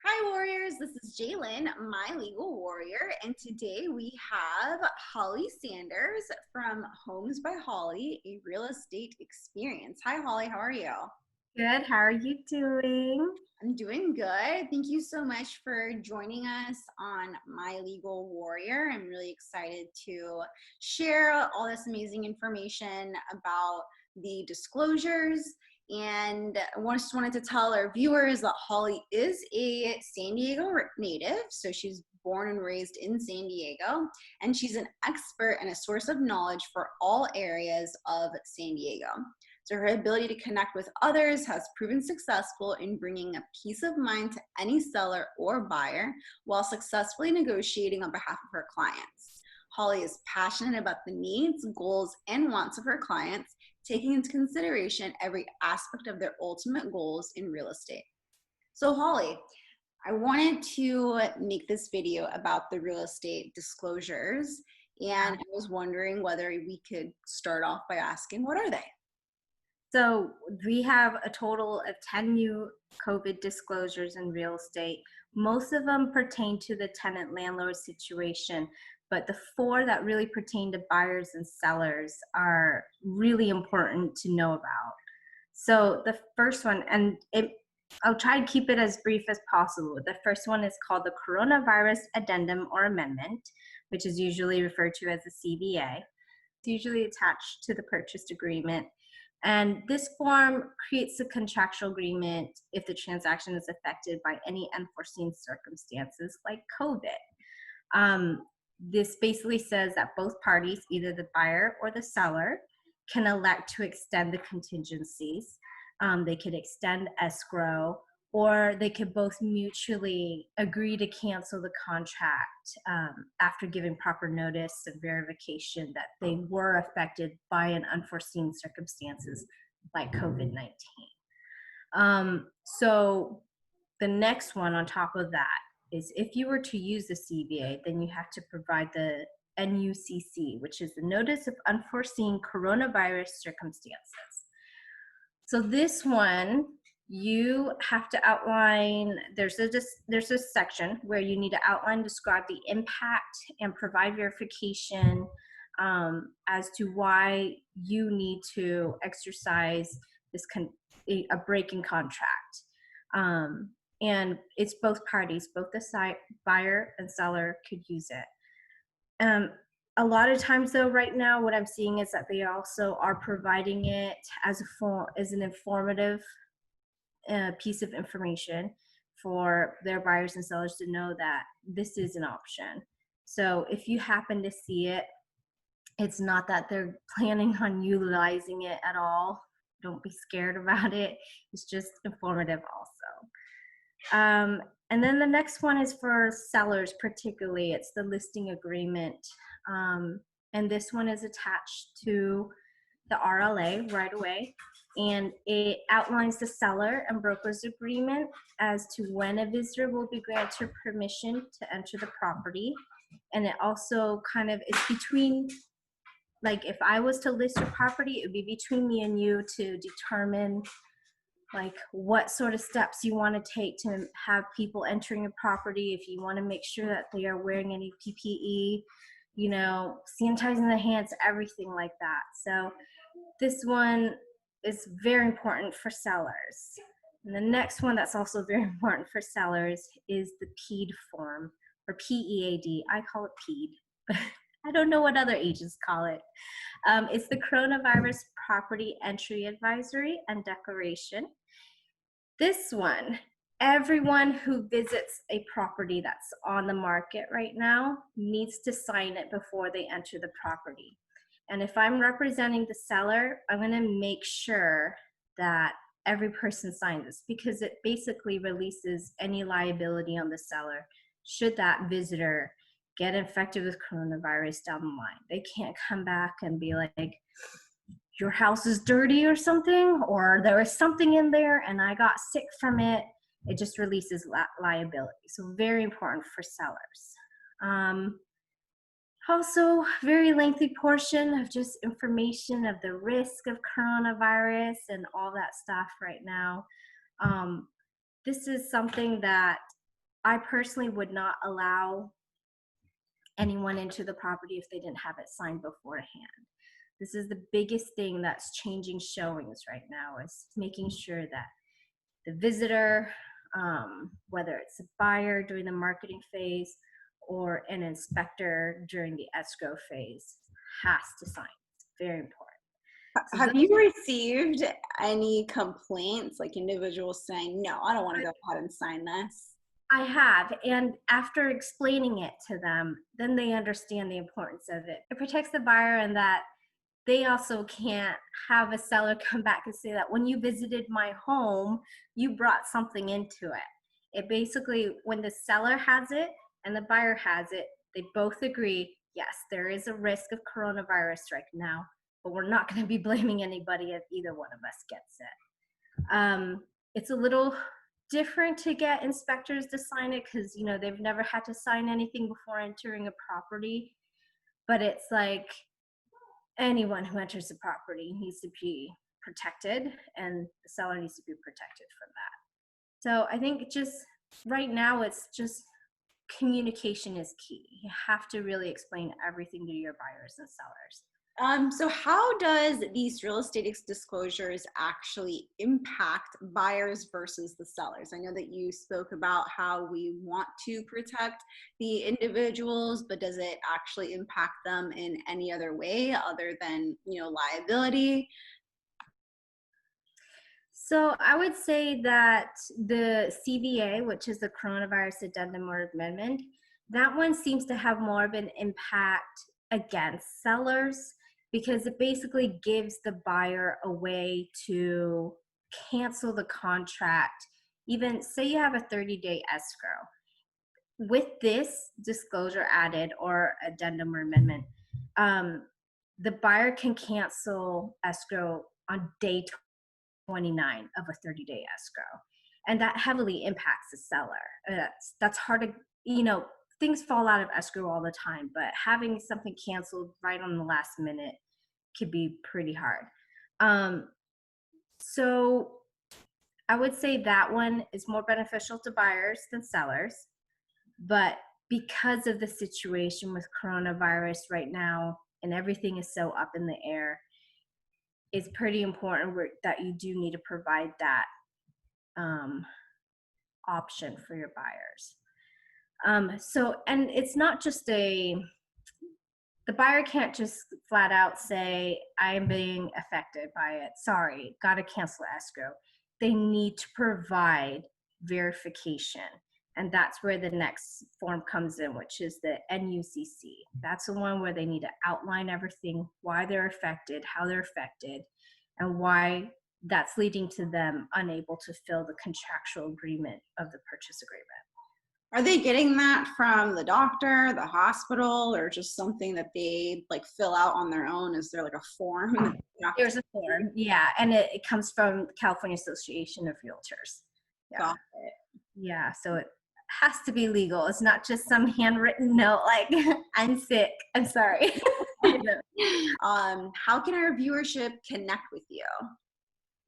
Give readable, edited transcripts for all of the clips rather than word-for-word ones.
Hi warriors, this is Jalen, my legal warrior, and today we have Holly Sanders from Homes by Holly, a real estate experience. Hi Holly, how are you? Good. How are you doing? I'm doing good. Thank you so much for joining us on My Legal Warrior. I'm really excited to share all this amazing information about the disclosures. And I just wanted to tell our viewers that Holly is a San Diego native. So she's born and raised in San Diego, and she's an expert and a source of knowledge for all areas of San Diego. So her ability to connect with others has proven successful in bringing a peace of mind to any seller or buyer while successfully negotiating on behalf of her clients. Holly is passionate about the needs, goals, and wants of her clients, taking into consideration every aspect of their ultimate goals in real estate. So Holly, I wanted to make this video about the real estate disclosures, and I was wondering whether we could start off by asking, what are they? So we have a total of 10 new COVID disclosures in real estate. Most of them pertain to the tenant-landlord situation, but the 4 that really pertain to buyers and sellers are really important to know about. So the first one, I'll try to keep it as brief as possible. The first one is called the Coronavirus Addendum or Amendment, which is usually referred to as a CVA. It's usually attached to the purchase agreement. And this form creates a contractual agreement if the transaction is affected by any unforeseen circumstances like COVID. This basically says that both parties, either the buyer or the seller, can elect to extend the contingencies. They could extend escrow, or they could both mutually agree to cancel the contract after giving proper notice and verification that they were affected by an unforeseen circumstances like COVID-19. So the next one on top of that is if you were to use the CVA, then you have to provide the NUCC, which is the Notice of Unforeseen Coronavirus Circumstances. So this one, you have to outline, there's a section where you need to outline, describe the impact, and provide verification as to why you need to exercise this a break in contract. And it's both parties, both the buyer and seller could use it. A lot of times though, right now, what I'm seeing is that they also are providing it as an informative piece of information for their buyers and sellers to know that this is an option. So if you happen to see it, it's not that they're planning on utilizing it at all. Don't be scared about it. It's just informative also. And then the next one is for sellers particularly. It's the listing agreement. And this one is attached to the RLA right away. And it outlines the seller and broker's agreement as to when a visitor will be granted permission to enter the property. And it also kind of is between, like if I was to list a property, it would be between me and you to determine like what sort of steps you want to take to have people entering a property, if you want to make sure that they are wearing any PPE, you know, sanitizing their hands, everything like that. So this one is very important for sellers. And the next one that's also very important for sellers is the PEAD form, or PEAD. I call it PEAD, but I don't know what other agents call it. It's the Coronavirus Property Entry Advisory and Declaration. This one, everyone who visits a property that's on the market right now needs to sign it before they enter the property. And if I'm representing the seller, I'm going to make sure that every person signs this, because it basically releases any liability on the seller should that visitor get infected with coronavirus down the line. They can't come back and be like, your house is dirty or something, or there was something in there and I got sick from it. It just releases liability. So very important for sellers. Also, very lengthy portion of just information of the risk of coronavirus and all that stuff right now. This is something that I personally would not allow anyone into the property if they didn't have it signed beforehand. This is the biggest thing that's changing showings right now, is making sure that the visitor, whether it's a buyer during the marketing phase or an inspector during the escrow phase, has to sign. It's very important. So Have you received any complaints, like individuals saying, no, I don't want to go ahead and sign this? I have, and after explaining it to them, then they understand the importance of it. It protects the buyer, and that they also can't have a seller come back and say that when you visited my home, you brought something into it. It basically, when the seller has it and the buyer has it, they both agree, yes, there is a risk of coronavirus right now, but we're not going to be blaming anybody if either one of us gets it. It's a little different to get inspectors to sign it because, you know, they've never had to sign anything before entering a property, but it's like anyone who enters the property needs to be protected, and the seller needs to be protected from that. So I think just right now, it's just communication is key. You have to really explain everything to your buyers and sellers. So how does these real estate disclosures actually impact buyers versus the sellers? I know that you spoke about how we want to protect the individuals, but does it actually impact them in any other way other than, you know, liability? So I would say that the CVA, which is the Coronavirus Addendum or Amendment, that one seems to have more of an impact against sellers, because it basically gives the buyer a way to cancel the contract. Even say you have a 30-day escrow. With this disclosure added or addendum or amendment, the buyer can cancel escrow on day 29 of a 30-day escrow. And that heavily impacts the seller. That's hard to, you know, things fall out of escrow all the time, but having something canceled right on the last minute could be pretty hard. So I would say that one is more beneficial to buyers than sellers. But because of the situation with coronavirus right now and everything is so up in the air, it's pretty important that you do need to provide that option for your buyers. So, and it's not just the buyer can't just flat out say, I am being affected by it. Sorry, got to cancel escrow. They need to provide verification. And that's where the next form comes in, which is the NUCC. That's the one where they need to outline everything, why they're affected, how they're affected, and why that's leading to them unable to fill the contractual agreement of the purchase agreement. Are they getting that from the doctor, the hospital, or just something that they like fill out on their own? Is there like a form? There's a form, yeah, and it comes from California Association of Realtors. Yeah. Got it. Yeah, so it has to be legal. It's not just some handwritten note like, I'm sick, I'm sorry. How can our viewership connect with you?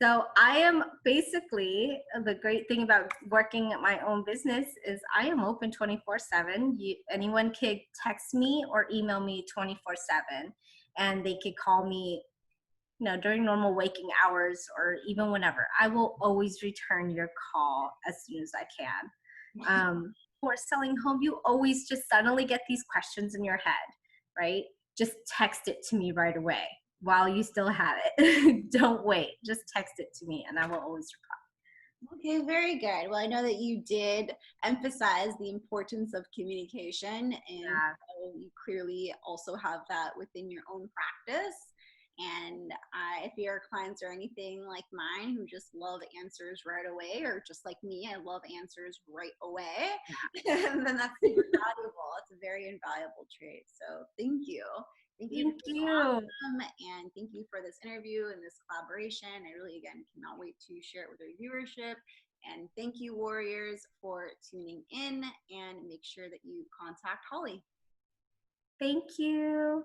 So I am basically, the great thing about working at my own business is I am open 24/7. Anyone could text me or email me 24/7, and they could call me, you know, during normal waking hours or even whenever. I will always return your call as soon as I can. For selling home, you always just suddenly get these questions in your head, right? Just text it to me right away while you still have it. Don't wait. Just text it to me and I will always reply. Okay, very good. Well, I know that you did emphasize the importance of communication, and so you clearly also have that within your own practice. And if your clients are anything like mine who just love answers right away, or just like me, I love answers right away, then that's super valuable. It's a very invaluable trait. So thank you. Thank you. Awesome. And thank you for this interview and this collaboration. I really, again, cannot wait to share it with our viewership. And thank you, Warriors, for tuning in, and make sure that you contact Holly. Thank you.